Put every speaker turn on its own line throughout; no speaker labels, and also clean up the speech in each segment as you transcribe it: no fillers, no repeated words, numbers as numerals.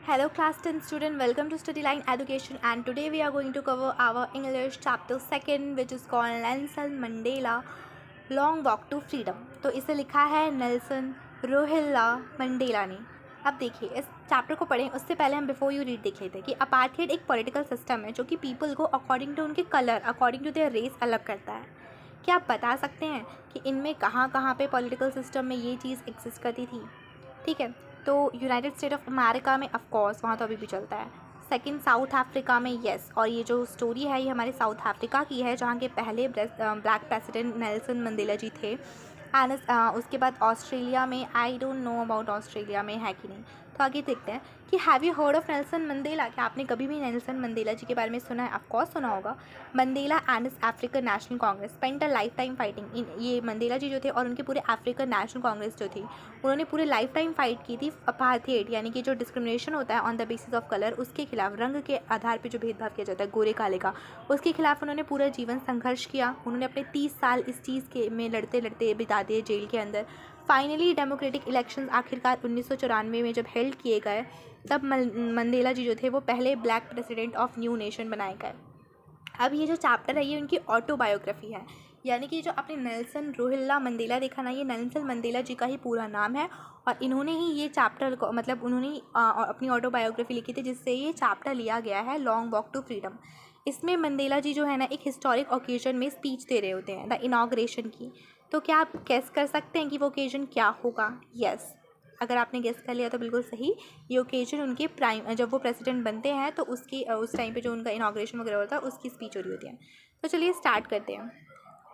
Hello class 10 student, welcome to Study Line Education, and today we are going to cover our English chapter 2 which is called Nelson Mandela Long Walk to Freedom। तो इसे लिखा है Nelson Rohilla Mandela ने। अब देखिए इस chapter को पढ़ें उससे पहले हम बिफोर यू रीड देख लेते हैं कि अपार्थाइड एक पॉलिटिकल सिस्टम है जो कि पीपल को अकॉर्डिंग टू उनके colour, according to their race अलग करता है। क्या आप बता सकते हैं कि इनमें कहाँ कहाँ पे पॉलिटिकल सिस्टम में ये चीज़ एग्जिस्ट करती थी? ठीक है, तो यूनाइटेड स्टेट ऑफ अमेरिका में ऑफ कोर्स वहाँ तो अभी भी चलता है। सेकंड साउथ अफ्रीका में येस, और ये जो स्टोरी है ये हमारे साउथ अफ्रीका की है जहाँ के पहले ब्लैक प्रेसिडेंट नेल्सन मंडेला जी थे। एंड उसके बाद ऑस्ट्रेलिया में, I don't know about Australia में है कि नहीं, तो आगे देखते हैं कि have you heard of Nelson Mandela. क्या आपने कभी भी नेल्सन मंडेला जी के बारे में सुना है? ऑफकोर्स सुना होगा। Mandela and his African national Congress spent a life time fighting in, ये मंडेला जी जो थे और उनके पूरे अफ्रीकन नेशनल कांग्रेस जो थी उन्होंने पूरे लाइफ टाइम फाइट की थी अपार्थाइड, यानी कि जो डिस्क्रिमिनेशन होता है on the basis of colour, उसके खिलाफ, रंग के आधार पर जो भेदभाव किया जाता है गोरे काले का, उसके खिलाफ उन्होंने पूरा जीवन संघर्ष किया। उन्होंने अपने 30 साल इस चीज़ के में लड़ते लड़ते बिता दिए जेल के अंदर। फाइनली डेमोक्रेटिक इलेक्शंस आखिरकार 1994 में जब हेल्ड किए गए तब मंडेला जी जो थे वो पहले black president of new nation बनाए गए। अब ये जो चैप्टर है ये उनकी ऑटोबायोग्राफी है, यानी कि जो आपने नेल्सन रोहिल्ला मंडेला देखा ना, ये नेल्सन मंडेला जी का ही पूरा नाम है और इन्होंने ही ये चैप्टर को, मतलब उन्होंने ही अपनी ऑटोबायोग्राफी लिखी थी जिससे ये चैप्टर लिया गया है, लॉन्ग वॉक टू फ्रीडम। इसमें मंडेला जी जो है ना एक हिस्टोरिक ओकेजन में स्पीच दे रहे होते हैं, द इनाग्रेशन की। तो क्या आप गेस कर सकते हैं कि वो ओकेजन क्या होगा? यस, अगर आपने गेस कर लिया तो बिल्कुल सही। ये ओकेजन उनके जब वो प्रेसिडेंट बनते हैं तो उसकी उस टाइम पे जो उनका इनाग्रेशन वगैरह होता है उसकी स्पीच हो रही होती है। तो चलिए स्टार्ट करते हैं।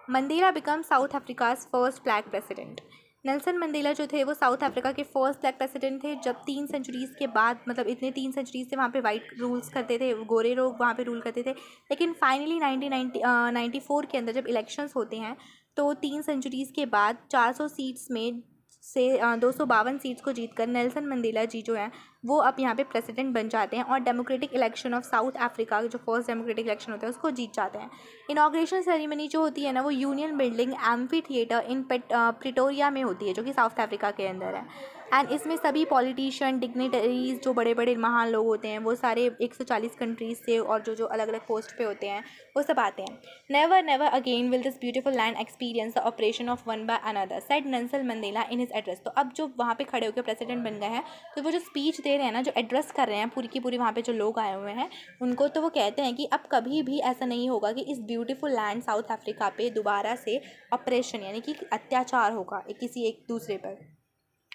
Mandela become south Africa's first black president. Nelson Mandela जो थे वो साउथ अफ्रीका के फर्स्ट ब्लैक प्रेसिडेंट थे जब 3 सेंचुरीज़ के बाद, मतलब इतने 3 सेंचुरीज से वहाँ पे वाइट रूल्स करते थे, गोरे लोग वहाँ पे रूल करते थे। लेकिन फाइनली 1994 के अंदर जब इलेक्शंस होते हैं तो 3 सेंचुरीज़ के बाद 400 सीट्स में से 252 सीट्स को जीतकर नेल्सन मंडेला जी जो हैं वो अब यहाँ पे प्रेसिडेंट बन जाते हैं और democratic election of south Africa, जो फर्स्ट डेमोक्रेटिक इलेक्शन होता है, उसको जीत जाते हैं। इनाग्रेशन सेरेमनी जो होती है ना वो union building amphi theatre in Pretoria में होती है जो कि साउथ अफ्रीका के अंदर है। एंड इसमें सभी पॉलिटिशियन, डिग्निटरीज, जो बड़े बड़े महान लोग होते हैं वो सारे 140 कंट्रीज से और जो जो अलग अलग पोस्ट पे होते हैं वो सब आते हैं। Never never again will this beautiful land experience the operation of one by another said Nelson Mandela in his address. तो अब जो वहाँ पे खड़े होकर प्रेसिडेंट बन गए हैं तो वो जो स्पीच दे रहे हैं ना, जो एड्रेस कर रहे हैं पूरी की पूरी वहाँ पे जो लोग आए हुए हैं उनको, तो वो कहते हैं कि अब कभी भी ऐसा नहीं होगा कि इस ब्यूटीफुल लैंड साउथ अफ्रीका पे दोबारा से ऑपरेशन यानी कि अत्याचार होगा किसी एक दूसरे पर।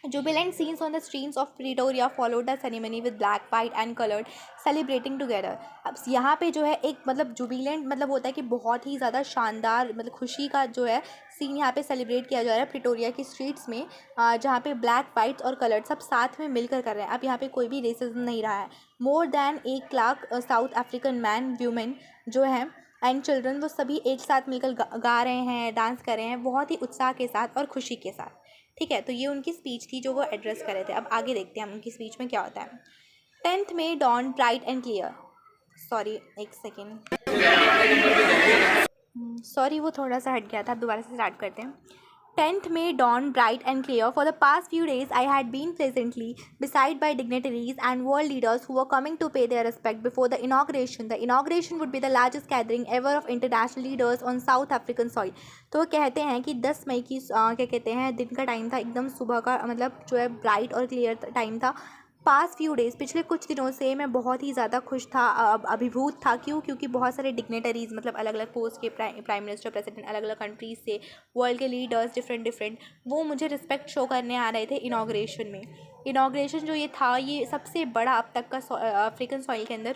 Jubilant scenes on the streets of Pretoria followed the ceremony with black, white and colored celebrating together। अब यहाँ पे जो है एक, मतलब जुबिलेंट मतलब होता है कि बहुत ही ज़्यादा शानदार, मतलब खुशी का जो है सीन यहाँ पे सेलिब्रेट किया जा रहा है प्रिटोरिया की स्ट्रीट्स में, जहाँ पे ब्लैक, वाइट और कलर्ड सब साथ में मिलकर कर रहे हैं। अब यहाँ पे कोई भी रेसिज्म नहीं रहा है। More than 1 lakh south African man, women जो हैं एंड चिल्ड्रन, वो सभी एक साथ मिलकर गा रहे हैं, डांस कर रहे हैं बहुत ही उत्साह के साथ और खुशी के साथ। ठीक है, तो ये उनकी स्पीच थी जो वो एड्रेस कर रहे थे। अब आगे देखते हैं हम उनकी स्पीच में क्या होता है। 10th May dawn bright and clear। Sorry एक सेकेंड, सॉरी वो थोड़ा सा हट गया था, अब दोबारा से स्टार्ट करते हैं। 10th May dawned bright and clear. For the past few days, I had been pleasantly beside by dignitaries and world leaders who were coming to pay their respect before the inauguration. The inauguration would be the largest gathering ever of international leaders on South African soil. तो वो कहते हैं कि 10 मई की क्या कहते हैं, दिन का टाइम था, एकदम सुबह का, मतलब जो है ब्राइट और क्लियर टाइम था। पास्ट फ्यू डेज़, पिछले कुछ दिनों से मैं बहुत ही ज़्यादा खुश था, अभिभूत था। क्यों? क्योंकि बहुत सारे डिग्नेटरीज़, मतलब अलग अलग पोस्ट के प्राइम मिनिस्टर, प्रेसिडेंट, अलग अलग कंट्रीज़ से, वर्ल्ड के लीडर्स डिफरेंट, वो मुझे रिस्पेक्ट शो करने आ रहे थे इनाग्रेशन में। इनाग्रेशन जो ये था ये सबसे बड़ा अब तक का अफ्रीकन सॉइल के अंदर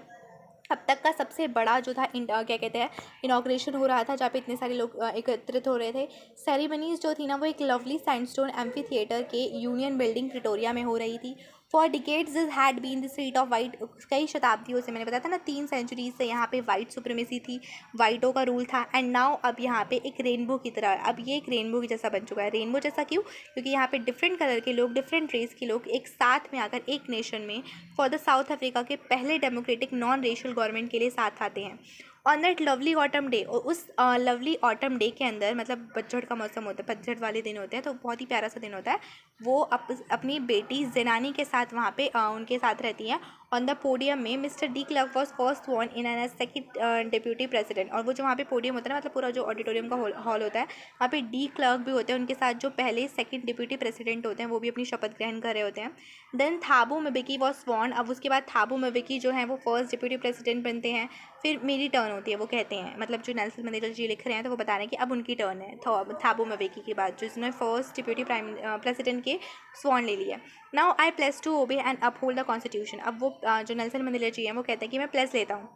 अब तक का सबसे बड़ा जो था क्या कहते हैं इनाग्रेशन हो रहा था, जहाँ पे इतने सारे लोग एकत्रित हो रहे थे। सेरेमनीज़ जो थी ना वो एक लवली सैंडस्टोन एम्फी थिएटर के यूनियन बिल्डिंग प्रिटोरिया में हो रही थी। For decades this had been the seat of white. कई शताब्दियों से, मैंने बताया था ना 3 सेंचुरीज से यहाँ पे वाइट सुप्रीमेसी थी, वाइटों का रूल था। एंड नाउ अब यहाँ पे एक रेनबो की तरह, अब ये एक रेनबो की जैसा बन चुका है। रेनबो जैसा क्यों? क्योंकि यहाँ पे डिफरेंट कलर के लोग, डिफरेंट रेस के लोग एक साथ में आकर एक नेशन में फॉर द साउथ अफ्रीका के पहले डेमोक्रेटिक नॉन रेशियल गवर्नमेंट के लिए साथ आते हैं। On that lovely autumn day, और उस लवली ऑटम डे के अंदर, मतलब पतझड़ का मौसम होता है, पतझड़ वाले दिन होते हैं, तो बहुत ही प्यारा सा दिन होता है। वो अपनी बेटी ज़ेनानी के साथ वहाँ पे उनके साथ रहती हैं। ऑन द पोडियम में mister de Klerk was first sworn in as second deputy president. और वो जो वहाँ पे पोडियम होता है ना, मतलब पूरा जो ऑडिटोरियम का हॉल होता है, वहाँ पे डी क्लर्क भी होते हैं, उनके साथ जो पहले सेकंड डिप्यूटी प्रेसिडेंट होते हैं वो भी अपनी शपथ ग्रहण कर रहे होते हैं। Then Thabo Mbeki was sworn. अब उसके बाद थाबू म्बेकी जो है वो फर्स्ट डिप्यूटी प्रेसिडेंट बनते हैं। फिर मेरी टर्न होती है, वो कहते हैं, मतलब जो नेल्सन मंडेला जी लिख रहे हैं तो वो बता रहे हैं कि अब उनकी टर्न है थाबू म्बेकी के बाद, जिसने फर्स्ट डिप्यूटी प्रेसिडेंट के स्वॉर्न ले लिया। Now I pledge to obey and uphold the constitution. अब वो जो नेल्सन मंडेला जी हैं वो कहते हैं कि मैं प्लेस लेता हूँ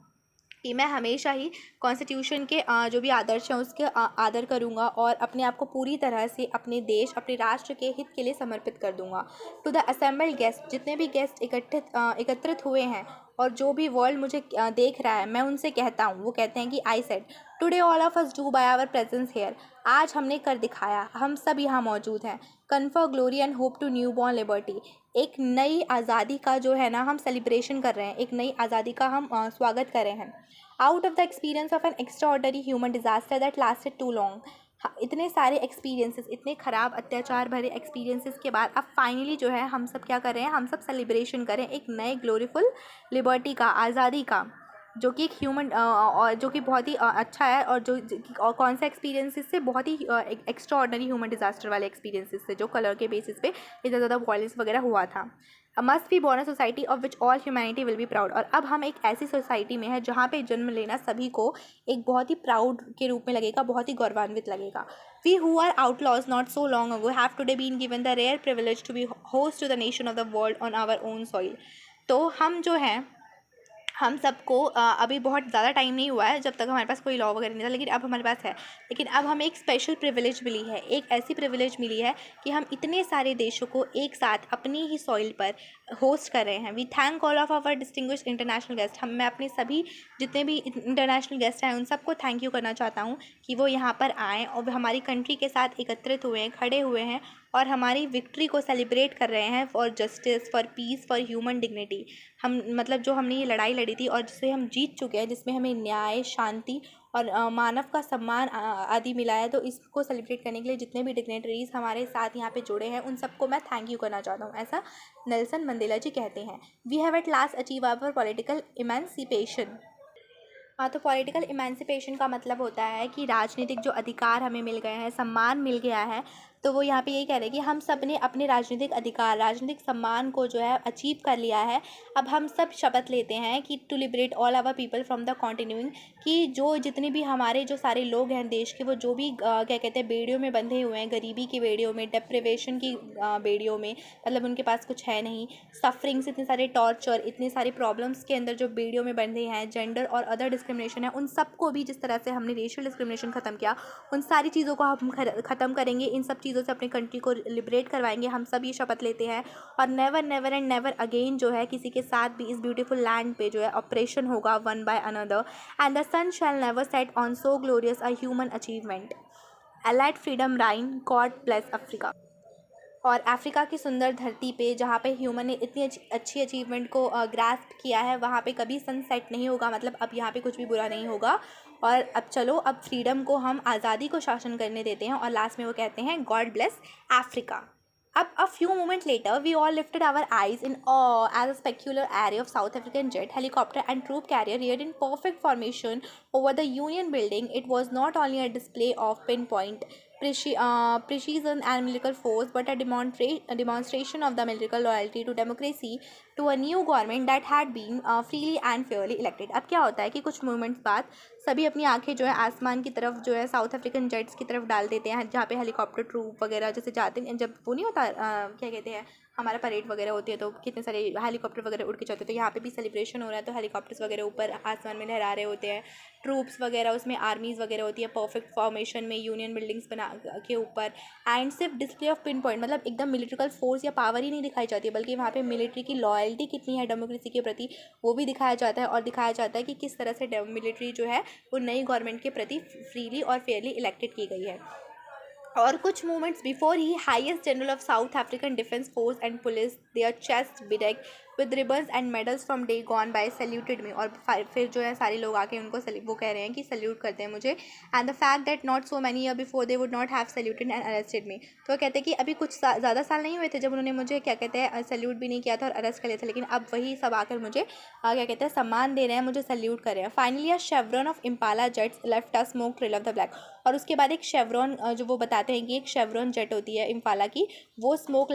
कि मैं हमेशा ही कॉन्स्टिट्यूशन के जो भी आदर्श हैं उसके आदर करूँगा और अपने आप को पूरी तरह से अपने देश, अपने राष्ट्र के हित के लिए समर्पित कर दूँगा। टू द असेंबल्ड गेस्ट, जितने भी गेस्ट एकत्रित हुए हैं और जो भी वर्ल्ड मुझे देख रहा है, मैं उनसे कहता हूँ, वो कहते हैं कि I said today all of us do by our presence here. आज हमने कर दिखाया, हम सब यहाँ मौजूद हैं। Confer glory and hope to new born liberty. एक नई आज़ादी का जो है ना हम सेलिब्रेशन कर रहे हैं, एक नई आज़ादी का हम स्वागत कर रहे हैं। Out of the experience of an extraordinary human disaster that lasted too long. इतने सारे एक्सपीरियंसेस, इतने ख़राब अत्याचार भरे एक्सपीरियंसेस के बाद अब फाइनली जो है हम सब क्या कर रहे हैं, हम सब सेलिब्रेशन करें एक नए ग्लोरीफुल लिबर्टी का, आज़ादी का, जो कि एक ह्यूमन और जो कि बहुत ही अच्छा है, और और कौन सा एक्सपीरियंसेस से, बहुत ही एक्स्ट्रा ऑर्डनरी ह्यूमन डिजास्टर वाले एक्सपीरियंसेस से, जो कलर के बेसिस पे इतना ज़्यादा वायलेंस वगैरह हुआ था। Must be born a society of which all humanity will be proud. और अब हम एक ऐसी सोसाइटी में है जहाँ पे जन्म लेना सभी को एक बहुत ही प्राउड के रूप में लगेगा, बहुत ही गौरवान्वित लगेगा। We who are outlaws not so long ago have today been given the rare privilege to be host to the nation of the world on our own soil। तो हम जो हैं, हम सबको अभी बहुत ज़्यादा टाइम नहीं हुआ है जब तक हमारे पास कोई लॉ वगैरह नहीं था, लेकिन अब हमारे पास है। लेकिन अब हमें एक स्पेशल प्रिविलेज मिली है, एक ऐसी प्रिविलेज मिली है कि हम इतने सारे देशों को एक साथ अपनी ही सॉइल पर होस्ट कर रहे हैं। We thank all of our distinguished international guest. मैं अपने सभी जितने भी इंटरनेशनल गेस्ट हैं उन सबको थैंक यू करना चाहता हूँ कि वो यहाँ पर आएँ और हमारी कंट्री के साथ एकत्रित हुए हैं, खड़े हुए हैं और हमारी विक्ट्री को सेलिब्रेट कर रहे हैं for justice, for piece, for human dignity. हम मतलब जो हमने ये लड़ाई लड़ी थी और जिसे हम जीत चुके हैं, जिसमें हमें न्याय, शांति और मानव का सम्मान आदि मिला है, तो इसको सेलिब्रेट करने के लिए जितने भी डिग्नेटरीज हमारे साथ यहाँ पे जुड़े हैं उन सबको मैं थैंक यू करना चाहता हूँ, ऐसा नेल्सन मंडेला जी कहते हैं। We have at last achieve our political emancipation. तो पॉलिटिकल इमेंसिपेशन का मतलब होता है कि राजनीतिक जो अधिकार हमें मिल गए हैं, सम्मान मिल गया है, तो वो यहाँ पे यही कह रहे हैं कि हम सब ने अपने राजनीतिक अधिकार, राजनीतिक सम्मान को जो है अचीव कर लिया है। अब हम सब शपथ लेते हैं कि to liberate all our people from the continuing, कि जो जितने भी हमारे जो सारे लोग हैं देश के, वो जो भी क्या कहते हैं बेड़ियों में बंधे हुए हैं, गरीबी की बेड़ियों में, डेप्रिवेशन की बेड़ियों में, मतलब उनके पास कुछ है नहीं, सफरिंग्स, इतने सारे टॉर्चर, इतने सारे प्रॉब्लम्स के अंदर जो बेड़ियों में बंधे हैं, जेंडर और अदर डिस्क्रिमिनेशन है, उन सबको भी, जिस तरह से हमने रेशियल डिस्क्रिमिनेशन ख़त्म किया, उन सारी चीज़ों को हम ख़त्म करेंगे, इन सब चीज़ों से अपनी कंट्री को लिबरेट करवाएंगे। हम सब ये शपथ लेते हैं और never never and never again जो है किसी के साथ भी इस ब्यूटीफुल लैंड पे जो है ऑपरेशन होगा one by another, and the sun shall never set on so glorious a human achievement. Let freedom reign, God bless Africa. और अफ्रीका की सुंदर धरती पे जहाँ पे ह्यूमन ने इतनी अच्छी अचीवमेंट को ग्रास्प किया है, वहाँ पे कभी सनसेट नहीं होगा, मतलब अब यहाँ पे कुछ भी बुरा नहीं होगा। और अब चलो, अब फ्रीडम को, हम आज़ादी को शासन करने देते हैं। और लास्ट में वो कहते हैं God bless Africa. Up a few moments later, we all lifted our eyes in awe as a specular array of South African jet, helicopter, and troop carrier reared in perfect formation over the Union Building. It was not only a display of pinpoint precision and military force, but a demonstration of the military loyalty to democracy, to a new government that had been freely and fairly elected. अब क्या होता है कि कुछ moments बाद सभी अपनी आंखें जो है आसमान की तरफ जो है साउथ अफ्रीकन जेट्स की तरफ डाल देते हैं, जहाँ पे हेलीकॉप्टर ट्रूप वगैरह जैसे जाते हैं, जब वो नहीं होता क्या कहते हैं, हमारा परेड वगैरह होती है तो कितने सारे हेलीकॉप्टर वगैरह उड़ के जाते हैं, तो यहाँ पे भी सेलिब्रेशन हो रहा है, तो हेलीकॉप्टर्स वगैरह ऊपर आसमान में लहरा रहे होते हैं, ट्रूप्स वगैरह, उसमें आर्मीज़ वगैरह होती है परफेक्ट फॉर्मेशन में यूनियन बिल्डिंग्स बना के ऊपर। एंड सिर्फ डिस्प्ले ऑफ पिन पॉइंट, मतलब एकदम मिलिट्रिकल फोर्स या पावर ही नहीं दिखाई जाती है, बल्कि वहाँ पे मिलिट्री की लॉयल्टी कितनी है डेमोक्रेसी के प्रति, वो भी दिखाया जाता है। और दिखाया जाता है कि किस तरह से मिलिट्री जो है वो नई गवर्नमेंट के प्रति फ्रीली और फेयरली इलेक्टेड की गई है। और कुछ मोमेंट्स बिफोर ही highest general of South African Defence Force and police their chest bedecked with ribbons and medals from day gone by saluted me। और फिर जो है सारे लोग आके उनको वो कह रहे हैं कि सल्यूट करते हैं मुझे। And the fact that not so many year before they would not have saluted and arrested me. तो वो कहते हैं कि अभी कुछ ज़्यादा साल नहीं हुए थे जब उन्होंने मुझे क्या कहते हैं सल्यूट भी नहीं किया था और अरेस्ट कर लिया था, लेकिन अब वही सब आकर मुझे क्या कहते हैं सम्मान दे रहे हैं, मुझे सल्यूट कर रहे हैं। Finally a chevron of Impala jets left a smoke trail of the black. और उसके बाद एक शेवरॉन जो वो बताते हैं कि एक शेवरॉन जेट होती है इम्फाला की, वो स्मोक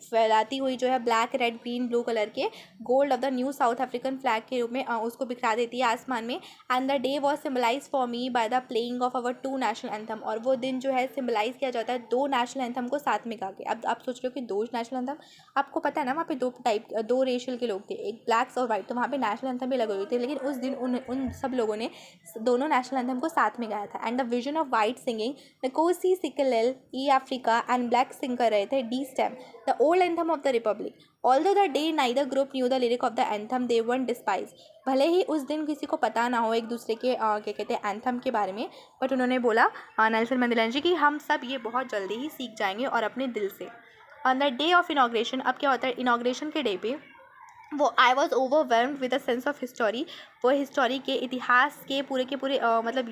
फैलाती हुई जो है black red green blue colour के gold of the new South African flag के रूप में उसको बिखरा देती है आसमान में। And the day was symbolise for me by the playing of our 2 national anthem. और वो दिन जो है सिम्बलाइज किया जाता है 2 नेशनल एंथम को साथ में गा के। अब आप सोच रहे हो कि 2 नेशनल एंथम, आपको पता है ना वहाँ पे 2 रेशियल के लोग थे, एक ब्लैक्स और वाइट, तो वहाँ पे नेशनल एंथम भी लगे हुए थे, लेकिन उस दिन उन सब लोगों ने दोनों नेशनल एंथम को साथ में गाया था। And the vision of white singing Nkosi Sikelel i Afrika and black sing कर रहे थे Die Stem the old anthem of the republic. Although the day neither group knew the lyric of the anthem they once despise. भले ही उस दिन किसी को पता ना हो एक दूसरे के क्या कहते हैं एंथम के बारे में, बट उन्होंने बोला नेल्सन मंडेला जी कि हम सब ये बहुत जल्दी ही सीख जाएंगे और अपने दिल से। On the day of inauguration, अब क्या होता है इनाग्रेशन के डे पे वो I was overwhelmed with a sense of history. वो हिस्टोरी के इतिहास के पूरे मतलब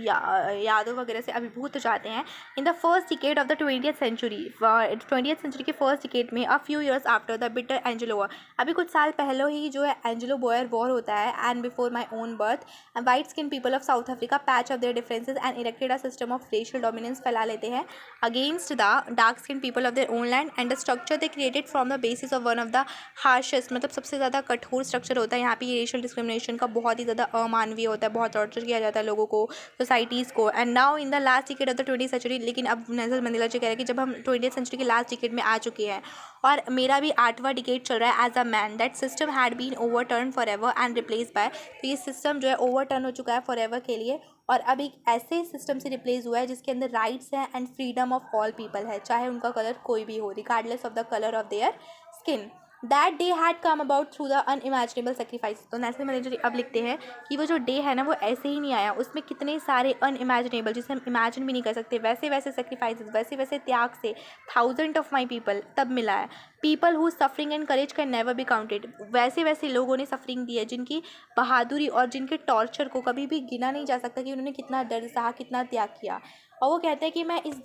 यादों वगैरह से अभिभूत हो जाते हैं। In the first decade of the 20th century के फर्स्ट डिकेड में a few years after the bitter Anglo war, अभी कुछ साल पहले ही जो है एंजेलो बोयर वॉर होता है। And before my own birth white skin people of south Africa patch of their differences and erected a system of racial dominance फैला लेते हैं against the dark skin people of their own land. And the structure they created from the basis of one of the harshest, मतलब सबसे ज़्यादा कठोर structure होता है यहाँ पे रेशियल डिस्क्रिमिनेशन का, बहुत ही ज़्यादा अमानवीय होता है, बहुत टॉर्चर किया जाता है लोगों को, सोसाइटीज़ को। And now in the last decade of the 20th century, लेकिन अब नेल्सन मंडेला जी कह रहे हैं कि जब हम 20th सेंचुरी के लास्ट डिकेड में आ चुके हैं और मेरा भी 8वां डिकेड चल रहा है as a man, that system had been overturn for ever and replace by. तो ये सिस्टम जो है ओवरटर्न हो चुका है फॉर एवर के लिए और अब एक ऐसे सिस्टम से रिप्लेस हुआ है जिसके अंदर राइट्स हैं and freedom of all people है, चाहे उनका कलर कोई भी हो, regardless of the colour of their skin. That day had come about through the unimaginable sacrifice. तो नेल्सन मंडेला जी अब लिखते हैं कि वो जो डे है ना वो ऐसे ही नहीं आया, उसमें कितने सारे अनइमेजिनेबल, जिसे हम इमेजिन भी नहीं कर सकते, वैसे वैसे सेक्रीफाइसेस, वैसे वैसे त्याग से थाउजेंड ऑफ माई पीपल तब मिला है। People who suffering and courage can never be counted. वैसे वैसे लोगों ने सफरिंग दी है जिनकी बहादुरी और जिनके टॉर्चर को कभी भी गिना नहीं जा सकता कि उन्होंने कितना दर्द सहा, कितना त्याग किया। और वो कहते हैं कि मैं इस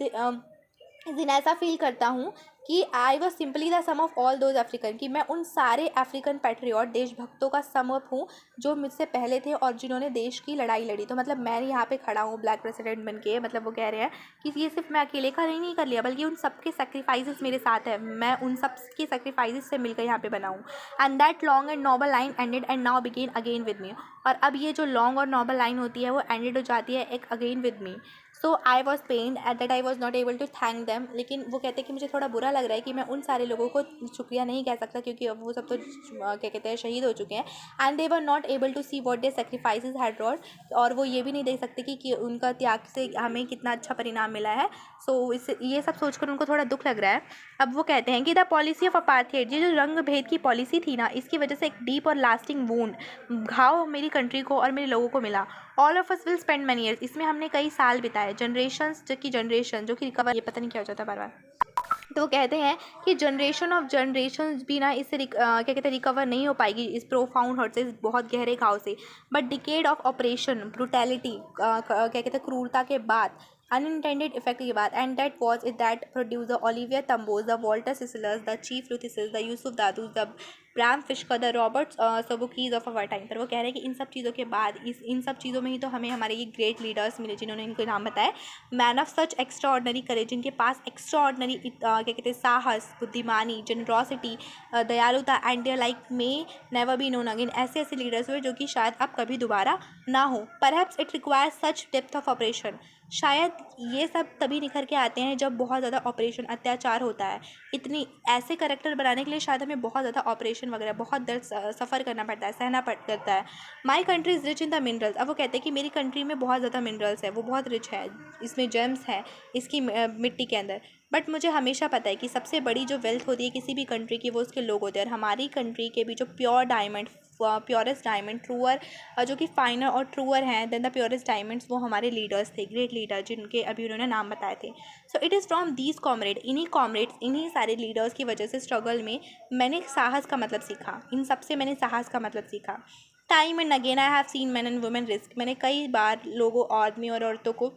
दिन ऐसा फील करता हूँ कि I was simply the sum of all those African, कि मैं उन सारे अफ्रीकन पैट्रियट देशभक्तों का सम अप हूँ जो मुझसे पहले थे और जिन्होंने देश की लड़ाई लड़ी। तो मतलब मैं यहाँ पे खड़ा हूँ ब्लैक प्रेसिडेंट बन के, मतलब वो कह रहे हैं कि ये सिर्फ मैं अकेले का नहीं कर लिया बल्कि उन सबके सेक्रीफाइसेस मेरे साथ है, मैं उन सब के सेक्रीफाइसेस से मिलकर यहाँ पे बना हूँ। And that long and noble line ended and now began again with me. और अब ये जो लॉन्ग और नॉबल लाइन होती है वो एंडेड हो जाती है एक again with me. So I was pained at that I was not able to thank them. लेकिन वो कहते हैं कि मुझे थोड़ा बुरा लग रहा है कि मैं उन सारे लोगों को शुक्रिया नहीं कह सकता क्योंकि अब वो सब तो क्या कहते हैं शहीद हो चुके हैं। And they were not able to see what they sacrifices had wrought, और वो ये भी नहीं देख सकते कि उनका त्याग से हमें कितना अच्छा परिणाम मिला है। सो इस ये सब सोचकर उनको थोड़ा दुख लग रहा है। अब वो कहते हैं कि द पॉलिसी ऑफ अपार्थाइड, ये जो रंग भेद की पॉलिसी थी ना, इसकी वजह से एक डीप और लास्टिंग वूंड घाव मेरी कंट्री को और मेरे लोगों को मिला। All of us will spend many years, इसमें हमने कई साल बिताए। जनरेशन्स जो कि जनरेशन जो कि रिकवर, ये पता नहीं क्या हो जाता है बार बार। तो वो कहते हैं कि जनरेशन ऑफ जनरेशन भी ना इससे क्या कहते हैं रिकवर नहीं हो पाएगी इस प्रोफाउंड हर्ट से, इस बहुत गहरे घाव से। But decade of operation brutality, क्या कहते हैं क्रूरता के बाद, अनइंटेंडेड इफेक्ट के बाद, and that was it that produce the Oliver Tambos, the Walter Sisulus, the Chief Luthulis, the Yusuf Dadoos, the Bram Fischer, the Robert Sobukwes of our time. पर वो कह रहे हैं कि इन सब चीज़ों के बाद इन सब चीज़ों में ही तो हमें हमारे ये ग्रेट लीडर्स मिले जिन्होंने इनको नाम बताया। Man of such extraordinary courage, जिनके पास एक्स्ट्रा ऑर्डनरी क्या कहते हैं साहस, बुद्धिमानी, जनरॉसिटी, दयालुता, and their like may never be known again. ऐसे ऐसे लीडर्स हुए जो कि शायद अब कभी दोबारा ना हो। Perhaps it requires such depth of operation, शायद ये सब तभी निखर के आते हैं जब बहुत ज़्यादा ऑपरेशन अत्याचार होता है। इतनी ऐसे करेक्टर बनाने के लिए शायद हमें बहुत ज़्यादा ऑपरेशन वगैरह बहुत दर्द सफ़र करना पड़ता है, सहना पड़ता है। My country is rich in the minerals, अब वो कहते हैं कि मेरी कंट्री में बहुत ज़्यादा मिनरल्स है, वो बहुत रिच है, इसमें जेम्स है इसकी मिट्टी के अंदर। बट मुझे हमेशा पता है कि सबसे बड़ी जो वेल्थ होती है किसी भी कंट्री की वो उसके लोग होते हैं, और हमारी कंट्री के भी जो pure diamond, purest diamond, truer, जो कि फाइनर और ट्रूअर हैं देन द प्योरेस्ट डायमंड्स, वो हमारे लीडर्स थे, ग्रेट लीडर जिनके अभी उन्होंने नाम बताए थे। So it is from these comrade, इन्हीं कॉमरेड्स, इन्हीं सारे लीडर्स की वजह से स्ट्रगल में मैंने साहस का मतलब सीखा, इन सब से मैंने साहस का मतलब सीखा। Time and again I have seen man and women risk, मैंने कई बार लोगों, आदमी और औरतों को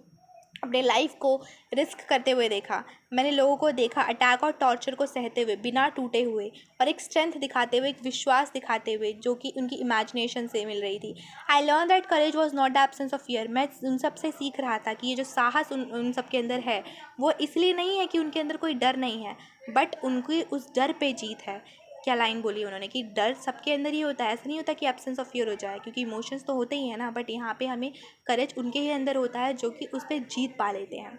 अपने लाइफ को रिस्क करते हुए देखा। मैंने लोगों को देखा अटैक और टॉर्चर को सहते हुए, बिना टूटे हुए, और एक स्ट्रेंथ दिखाते हुए, एक विश्वास दिखाते हुए जो कि उनकी इमेजिनेशन से मिल रही थी। I learn that courage was not the absence of fear, मैं उन सब से सीख रहा था कि ये जो साहस उन सब के अंदर है वो इसलिए नहीं है कि उनके अंदर कोई डर नहीं है, बट उनकी उस डर पे जीत है। क्या लाइन बोली उन्होंने कि डर सबके अंदर ही होता है, ऐसा नहीं होता कि एब्सेंस ऑफ फियर हो जाए, क्योंकि इमोशंस तो होते ही हैं ना, बट यहाँ पे हमें करेज उनके ही अंदर होता है जो कि उस पर जीत पा लेते हैं।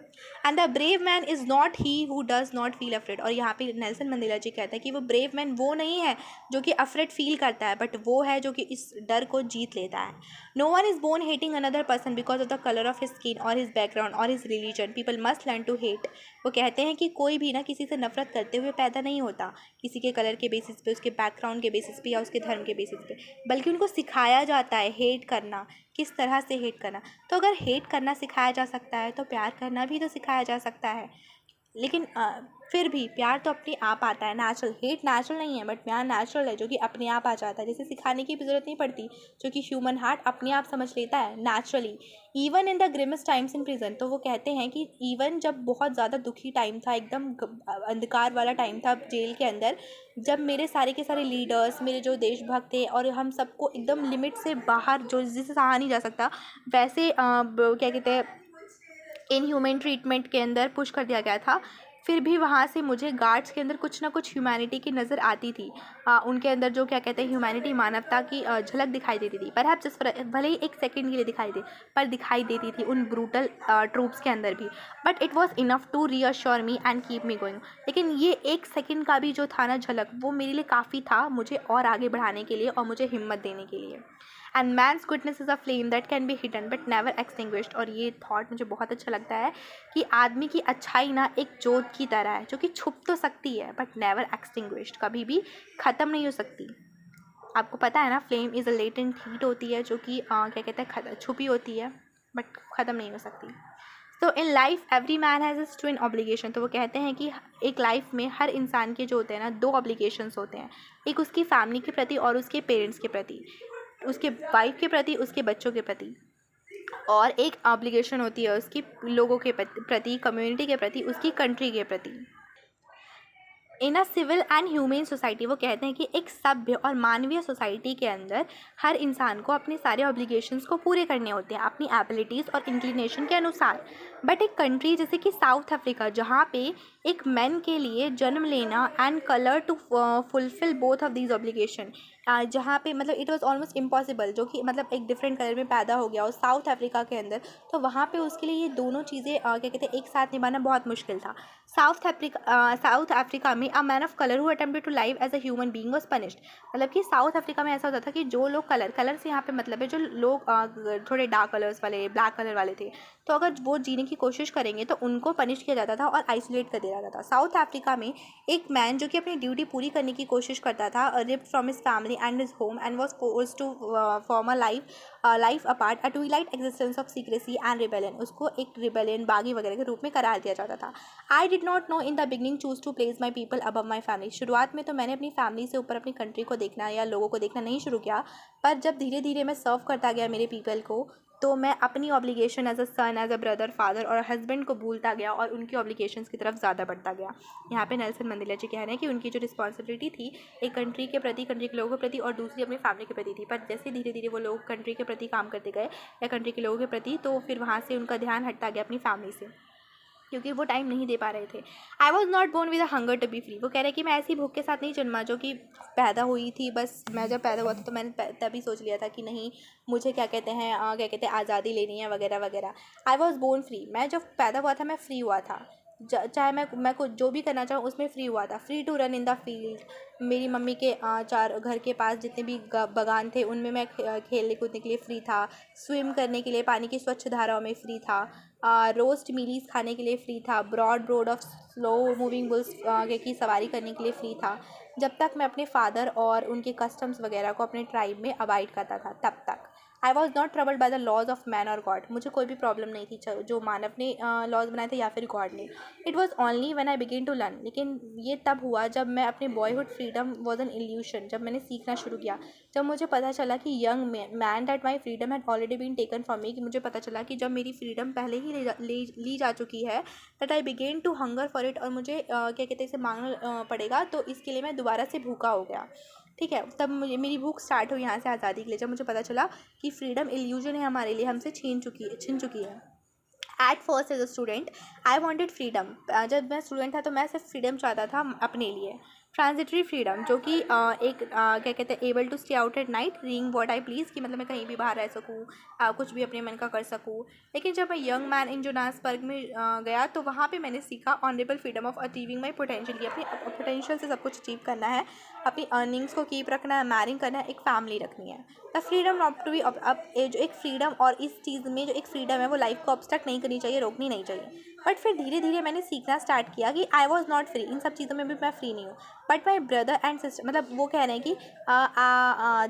And the brave man is not he who does not feel afraid, और यहाँ पे नेल्सन मंडेला जी कहते हैं कि वो ब्रेव मैन वो नहीं है जो कि अफ्रेड फील करता है, बट वो है जो कि इस डर को जीत लेता है। No one is born hating another person because of the colour of his skin और हिज बैकग्राउंड और his religion, people must learn to hate. वो कहते हैं कि कोई भी ना किसी से नफरत करते हुए पैदा नहीं होता, किसी के कलर के बेसिस पे, उसके बैकग्राउंड के बेसिस पे या उसके धर्म के बेसिस पे, बल्कि उनको सिखाया जाता है हेट करना, किस तरह से हेट करना। तो अगर हेट करना सिखाया जा सकता है तो प्यार करना भी तो सिखाया जा सकता है। लेकिन फिर भी प्यार तो अपने आप आता है, नेचुरल। हेट नेचुरल नहीं है बट प्यार नेचुरल है जो कि अपने आप आ जाता है, जिसे सिखाने की भी ज़रूरत नहीं पड़ती, जो कि ह्यूमन हार्ट अपने आप समझ लेता है naturally. Even in the grimmest times in prison, तो वो कहते हैं कि इवन जब बहुत ज़्यादा दुखी टाइम था, एकदम अंधकार वाला टाइम था जेल के अंदर, जब मेरे सारे के सारे लीडर्स, मेरे जो देशभक्त थे और हम सबको एकदम लिमिट से बाहर, जो जिसे सहा नहीं जा सकता वैसे क्या कहते हैं इनह्यूमन ट्रीटमेंट के अंदर पुश कर दिया गया था, फिर भी वहाँ से मुझे गार्ड्स के अंदर कुछ ना कुछ ह्यूमैनिटी की नज़र आती थी। उनके अंदर जो क्या कहते हैं ह्यूमैनिटी, मानवता की झलक दिखाई देती थी। पर जिस भले ही एक सेकंड के लिए दिखाई दे, पर दिखाई देती थी उन ब्रूटल ट्रूप्स के अंदर भी। But it was enough to reassure me and keep me going. लेकिन ये एक सेकंड का भी जो था ना झलक, वो मेरे लिए काफ़ी था मुझे और आगे बढ़ाने के लिए और मुझे हिम्मत देने के लिए। And man's goodness is a flame that can be hidden but never extinguished. और ये थॉट मुझे बहुत अच्छा लगता है कि आदमी की अच्छाई ना एक जोत की तरह है जो कि छुप तो सकती है बट नेवर एक्सटिंग्विश्ड, कभी भी ख़त्म नहीं हो सकती। आपको पता है ना, flame is a latent heat होती है जो कि क्या कहते हैं छुपी होती है बट ख़त्म नहीं हो सकती। तो in life every man has is twin obligation. तो वो कहते हैं कि एक लाइफ में हर इंसान के जो होते हैं ना दो ऑब्लिगेशंस होते हैं, एक उसकी फैमिली के प्रति और उसके पेरेंट्स के प्रति, उसके वाइफ के प्रति, उसके बच्चों के प्रति, और एक ऑब्लिगेशन होती है उसकी लोगों के प्रति, कम्युनिटी के प्रति, उसकी कंट्री के प्रति। In a civil and humane society, वो कहते हैं कि एक सभ्य और मानवीय सोसाइटी के अंदर हर इंसान को अपने सारे ऑब्लिगेशंस को पूरे करने होते हैं अपनी एबिलिटीज़ और इंक्लिनेशन के अनुसार। बट एक कंट्री जैसे कि साउथ अफ्रीका, जहाँ पे एक मैन के लिए जन्म लेना and colour to fulfil both of these obligation, जहाँ पे मतलब इट वाज ऑलमोस्ट इम्पॉसिबल, जो कि मतलब एक डिफरेंट कलर में पैदा हो गया और साउथ अफ्रीका के अंदर, तो वहाँ पे उसके लिए ये दोनों चीज़ें क्या कहते हैं एक साथ निभाना बहुत मुश्किल था। साउथ अफ्रीका में a man of colour who attempted to live as a human being was punished. मतलब कि साउथ अफ्रीका में ऐसा होता था कि जो लोग कलर से यहाँ पे मतलब है जो लोग थोड़े डार्क कलर्स वाले, ब्लैक कलर वाले थे, तो अगर वो जीने की कोशिश करेंगे तो उनको पनिश किया जाता था और आइसोलेट कर दिया जाता था। साउथ अफ्रीका में एक मैन जो कि अपनी ड्यूटी पूरी करने की कोशिश करता था, ripped from his family and his home and was forced to form a life apart, a twilight existence of secrecy and rebellion, उसको एक रिबेलियन, बागी वगैरह के रूप में करार दिया जाता था। I did not no in the beginning choose to place my people above my family. शुरुआत में तो मैंने अपनी फैमिली से ऊपर अपनी कंट्री को देखना या लोगों को देखना नहीं शुरू किया, पर जब धीरे धीरे मैं सर्व करता गया मेरे पीपल को, तो मैं अपनी obligation as a son, as a brother, father और हस्बैंड को भूलता गया और उनकी ऑब्लिगेशंस की तरफ ज़्यादा बढ़ता गया। यहाँ पे नेल्सन मंडेला जी कह रहे हैं कि उनकी जो रिस्पॉन्सिबिलिटी थी एक कंट्री के प्रति, कंट्री के लोगों के प्रति और दूसरी अपनी फैमिली के प्रति थी, पर जैसे धीरे धीरे वो लोग कंट्री के प्रति काम करते गए या कंट्री के लोगों के प्रति, तो फिर वहाँ से उनका ध्यान हटता गया अपनी फैमिली से, क्योंकि वो टाइम नहीं दे पा रहे थे। I was not born with a hunger to be free. वो कह रहे हैं कि मैं ऐसी भूख के साथ नहीं जन्मा जो कि पैदा हुई थी, बस मैं जब पैदा हुआ था तो मैंने तभी सोच लिया था कि नहीं, मुझे क्या कहते हैं आज़ादी लेनी है वगैरह वगैरह। आई वॉज बोर्न फ्री, मैं जब पैदा हुआ था मैं फ्री हुआ था, चाहे मैं कुछ जो भी करना चाहूँ उसमें फ्री हुआ था। Free to run in the field, मेरी मम्मी के चार घर के पास जितने भी बागान थे उनमें मैं खेलने कूदने के लिए फ्री था, स्विम करने के लिए पानी की स्वच्छ धाराओं में फ्री था, रोस्ट मीलीज खाने के लिए फ्री था, broad of slow moving bulls की सवारी करने के लिए फ्री था। जब तक मैं अपने फादर और उनके कस्टम्स वगैरह को अपने ट्राइब में अवॉइड करता था तब तक। I was not troubled by the laws of man और गॉड, मुझे कोई भी प्रॉब्लम नहीं थी जो मानव ने लॉज बनाए थे या फिर गॉड ने। It was only when I begin to learn, लेकिन ये तब हुआ जब मैं अपने boyhood freedom was an illusion, जब मैंने सीखना शुरू किया, जब मुझे पता चला कि young man that my freedom had already been taken from me, कि मुझे पता चला कि जब मेरी फ्रीडम पहले ही ली जा चुकी है, that I began to hunger for it, और मुझे क्या कहते हैं इसे मांगना पड़ेगा, तो इसके लिए मैं दोबारा से भूखा हो गया। ठीक है, तब मुझे मेरी भूख स्टार्ट हुई यहाँ से आज़ादी के लिए, जब मुझे पता चला कि फ्रीडम इल्यूजन है हमारे लिए, हमसे छिन चुकी है। At first as a student I wanted freedom, जब मैं स्टूडेंट था तो मैं सिर्फ फ्रीडम चाहता था अपने लिए। ट्रांजिटरी फ्रीडम, जो कि क्या कहते हैं able to stay out at night reading what I please, कि मतलब मैं कहीं भी बाहर रह सकूँ, कुछ भी अपने मन का कर सकूँ। लेकिन जब मैं यंग मैन इन जोनासबर्ग में गया तो वहाँ पे मैंने सीखा honourable freedom of achieving my potential, की अपनी पोटेंशियल से सब कुछ अचीव करना है, अपनी अर्निंग्स को कीप रखना है, मैरिंग करना है, एक फैमिली रखनी है। The freedom not to be, अब जो एक फ्रीडम और इस चीज़ में जो एक फ्रीडम है वो लाइफ को ऑब्स्ट्रक्ट नहीं करनी चाहिए, रोकनी नहीं चाहिए। बट फिर धीरे धीरे मैंने सीखना स्टार्ट किया कि आई वॉज नॉट फ्री, इन सब चीज़ों में भी मैं फ्री नहीं हूँ। But my brother and sister, मतलब वो कह रहे हैं कि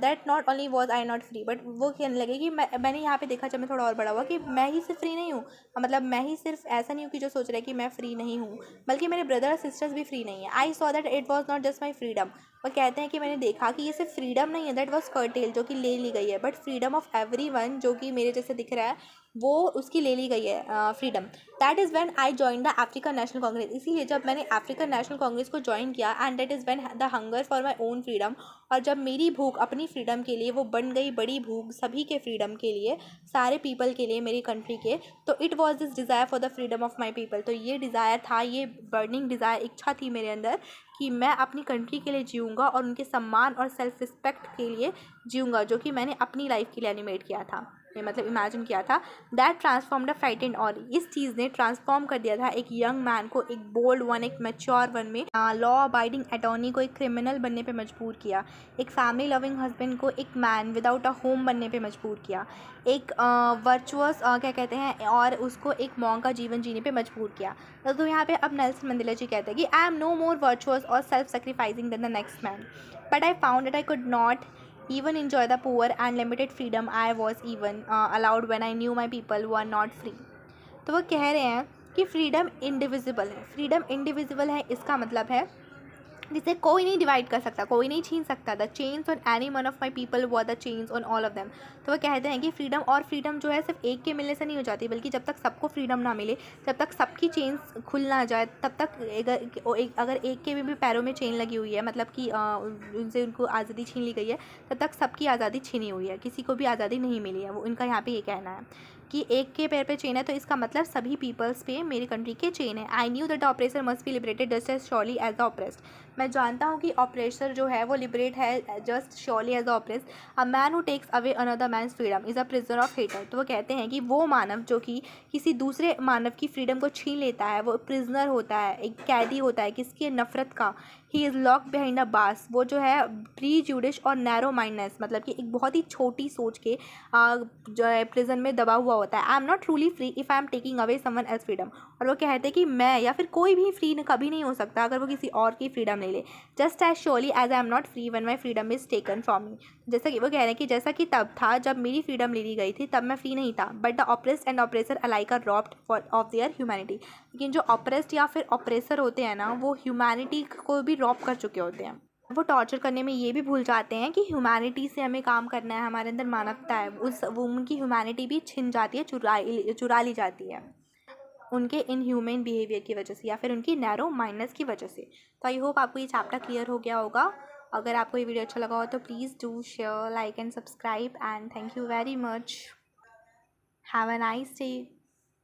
that not only was I not free, but वो कहने लगे कि मैंने यहाँ पे देखा जब मैं थोड़ा और बड़ा हुआ कि मैं ही सिर्फ फ्री नहीं हूँ, मतलब मैं ही सिर्फ ऐसा नहीं हूँ कि जो सोच रहा है कि मैं फ्री नहीं हूँ, बल्कि मेरे ब्रदर और सिस्टर्स भी फ्री नहीं है। I saw that it was not just my freedom, वो कहते हैं कि मैंने देखा कि ये सिर्फ फ्रीडम नहीं है दैट वॉज कर्टेल, जो कि ले ली गई है, but freedom of every one, जो कि मेरे जैसे दिख रहा है, वो उसकी ले ली गई है freedom. That is when I join the African national Congress, इसीलिए जब मैंने अफ्रीकन नेशनल कांग्रेस को ज्वाइन किया, and that is when the hunger for my own freedom, और जब मेरी भूख अपनी फ्रीडम के लिए वो बन गई बड़ी भूख, सभी के फ्रीडम के लिए, सारे पीपल के लिए, मेरी कंट्री के, तो it was this desire for the freedom of my people. तो ये डिज़ायर था, ये बर्निंग डिज़ायर, इच्छा थी मेरे अंदर कि मैं अपनी कंट्री के लिए जीऊँगा और उनके सम्मान और सेल्फ रिस्पेक्ट के लिए जीऊँगा, जो कि मैंने अपनी लाइफ के लिए एनिमेट किया था, मतलब इमेजिन किया था। दैट ट्रांसफॉर्म्ड अ फ्राइटेंड, और इस चीज़ ने ट्रांसफॉर्म कर दिया था एक यंग मैन को, एक बोल्ड वन, एक मैच्योर वन में, लॉ अबाइडिंग अटॉर्नी को एक क्रिमिनल बनने पे मजबूर किया, एक फैमिली लविंग हस्बैंड को एक मैन विदाउट अ होम बनने पे मजबूर किया, एक वर्चुअस क्या कहते हैं, और उसको एक मॉन्क का जीवन जीने पे मजबूर किया। तो यहाँ पे अब नेल्सन मंडेला जी कहते हैं कि I am no more virtuous और self sacrificing than the next man, but I found that I could not even enjoy the poor and limited freedom I was even allowed when I knew my people were not free। तो वो कह रहे हैं कि freedom indivisible है, freedom indivisible है, इसका मतलब है जिसे कोई नहीं डिवाइड कर सकता, कोई नहीं छीन सकता। The chains on any one of my people were the chains on all of them. तो वो कहते हैं कि फ्रीडम, और फ्रीडम जो है सिर्फ एक के मिलने से नहीं हो जाती, बल्कि जब तक सबको फ्रीडम ना मिले, जब तक सबकी चेन्स खुल ना जाए, तब तक अगर एक के भी पैरों में चेन लगी हुई है, मतलब कि उनसे उनको आज़ादी छीन ली गई है, तब तक सबकी आज़ादी छीनी हुई है, किसी को भी आज़ादी नहीं मिली है। वो इनका यहाँ पे ये कहना है कि एक के पैर पे चेन है, तो इसका मतलब सभी पीपल्स पे मेरी कंट्री के चेन है। I knew that the oppressor must be liberated just as surely as the oppressed. मैं जानता हूँ कि ऑपरेसर जो है वो लिबरेट है just surely as the oppressed. A man who takes away another man's freedom is a prisoner of hatred. तो वो कहते हैं कि वो मानव जो कि किसी दूसरे मानव की फ्रीडम को छीन लेता है, वो प्रिजनर होता है, एक कैदी होता है किसकी नफ़रत का। He is locked behind a बास, वो जो है प्री जुडिश और नैरो माइंडनेस, मतलब कि एक बहुत ही छोटी सोच के जो है प्रिजन में दबा हुआ होता है। आई am not truly free if I am taking away someone else freedom. और वो कहते हैं कि मैं या फिर कोई भी फ्री कभी नहीं हो सकता अगर वो किसी और की फ्रीडम ले ले। Just as surely as I am not free when my freedom is taken from me. जैसा कि वो कह रहे हैं कि जैसा कि तब था जब मेरी फ्रीडम ले ली गई थी, तब मैं फ्री नहीं था, but the oppressed and oppressor alike are robbed for of their humanity. लेकिन जो ऑपरेस्ड या फिर ऑपरेसर होते हैं ना, वो ह्यूमैनिटी को भी रॉब कर चुके होते हैं। वो टॉर्चर करने में ये भी भूल जाते हैं कि ह्यूमैनिटी से हमें काम करना है, हमारे अंदर मानवता है, वो उनकी ह्यूमैनिटी भी छिन जाती है, चुरा ली जाती है उनके इनह्यूमन बिहेवियर की वजह से या फिर उनकी नैरो माइंडनेस की वजह से। तो आई होप आपको ये चैप्टर क्लियर हो गया होगा। अगर आपको ये वीडियो अच्छा लगा हो तो please do share, like and subscribe, and thank you very much. Have a nice day.